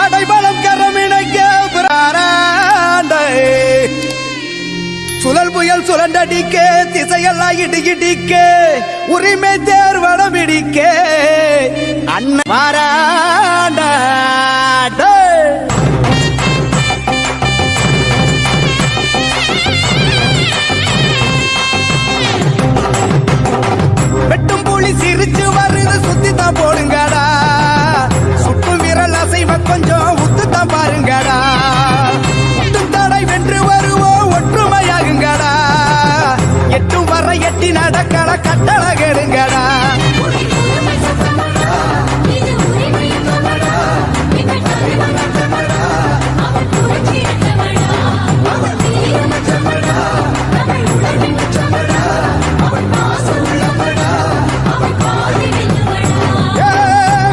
படைபலம் கரமிணைக்க சுழல் புயல் சுழண்டடிக்க திசையெல்லாம் இடிக்க உரிமை தேர்வடம் இடிக்க அண்ணன் வாராண்ட வெட்டும் புலி சிரிச்சு வருது சுத்தித்தான் போடுங்கடா சுட்டும் விரல் அசைவ கொஞ்சம் உத்துத்தான் பாருங்கடா தடை வென்று வருவோம் ஒற்றுமையாகுங்கடா எட்டும் வர எட்டி நடக்கட கட்டளை கேளுங்கடா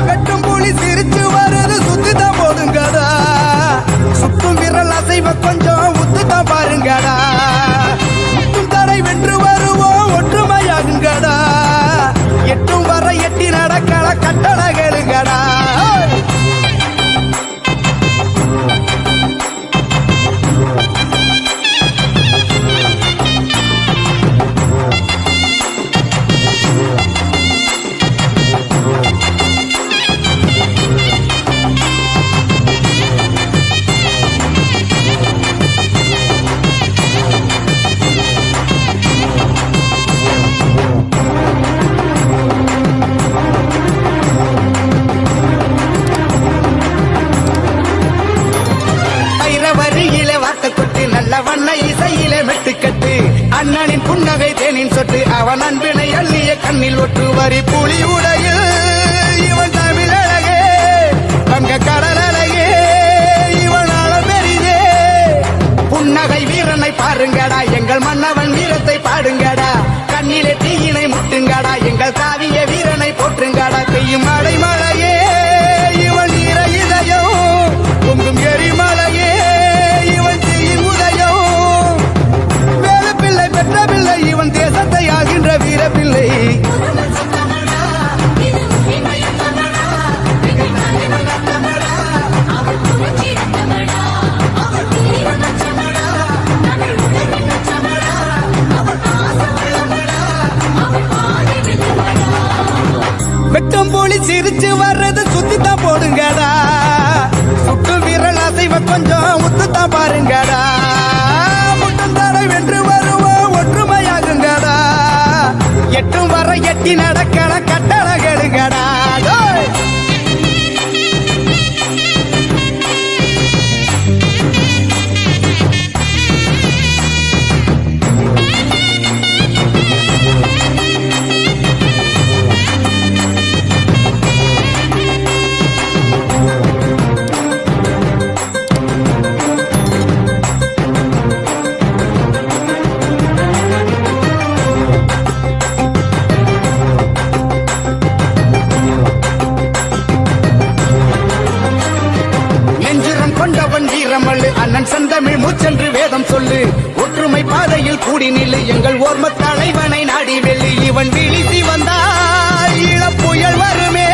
வெட்டும் புலி சிரிச்சு வருது சுத்தித்தான் போடுங்கடா சுட்டும் விரல் அசைவ கொஞ்சம் உத்துத்தான் பாருங்கடா தடை வென்று வருவோம் ஒற்றுமையாகுங்கடா எட்டும் வர எட்டி நடக்கல கட்டளை கேளுங்கடா வண்ண இசையிலே மெட்டுக்கட்டு அண்ணனின் புன்னகை தேனின் சொட்டு அவன் அன்பினை அள்ளிய கண்ணில் ஒட்டு வரி புலி உடையில் இவன் தமிழ் அழகே வங்க கடல் அழகே இவன் அளபெரிதே புன்னகை வீரனை பாருங்கடா எங்கள் மன்னவன் வீரத்தை பாடுங்கடா கண்ணிலே தீயினை முட்டுங்கடா எங்கள் காவிய வீரனை போற்றுங்கடா பெய்யும் மழை மழையே இவன் ஈர இதயம் பொங்கும் எரிமலையே பிள்ளை இவன் தேசத்தை ஆகின்ற வீர பிள்ளை வெட்டும் போலி சிரிச்சு வர்றது சுத்தித்தான் போடுங்கடா சுட்டு விரல் அசைவ கொஞ்சம் உத்துத்தான் பாருங்கடா முட்டும் தடை வென்று வருவோம் ஒற்றுமையாகுங்கடா எட்டும் வர எட்டி நடக்கட கட்டளை கேளுங்கடா அண்ணன் செந்தமிழ் மூச்சென்று வேதம் சொல்லு ஒற்றுமை பாதையில் கூடி நில்லு எங்கள் ஓர்ம தலைவனை நாடி வெள்ளி இவன் விழித்தி வந்தால் இளப்புயல் வருமே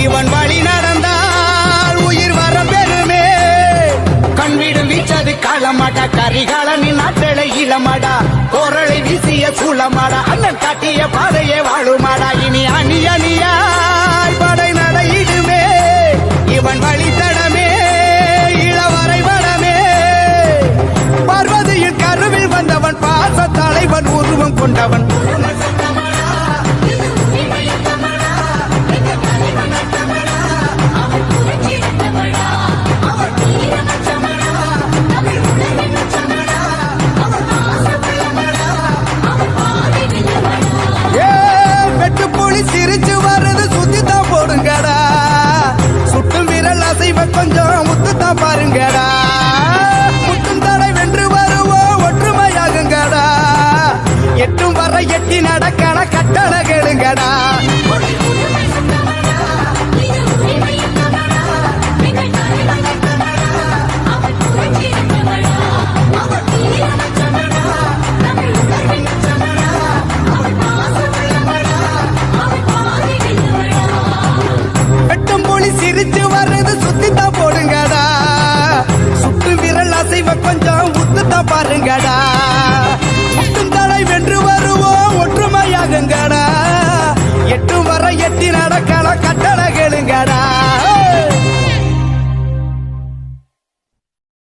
இவன் வழி நடந்தால் உயிர் வர பெருமே கண்வீடு வீச்சது காலமாடா கரிகாலனின் நாட்டளை இளமாடா கோரளை வீசிய சூளமாடா அண்ணன் காட்டிய பாதையே வாழுமாடா இனி அணி அணியாய் படை நடையிடுமே இவன் வழி தடமே பார்வதியின் கருவில் வந்தவன் பாச தலைவன் உருவம் கொண்டவன்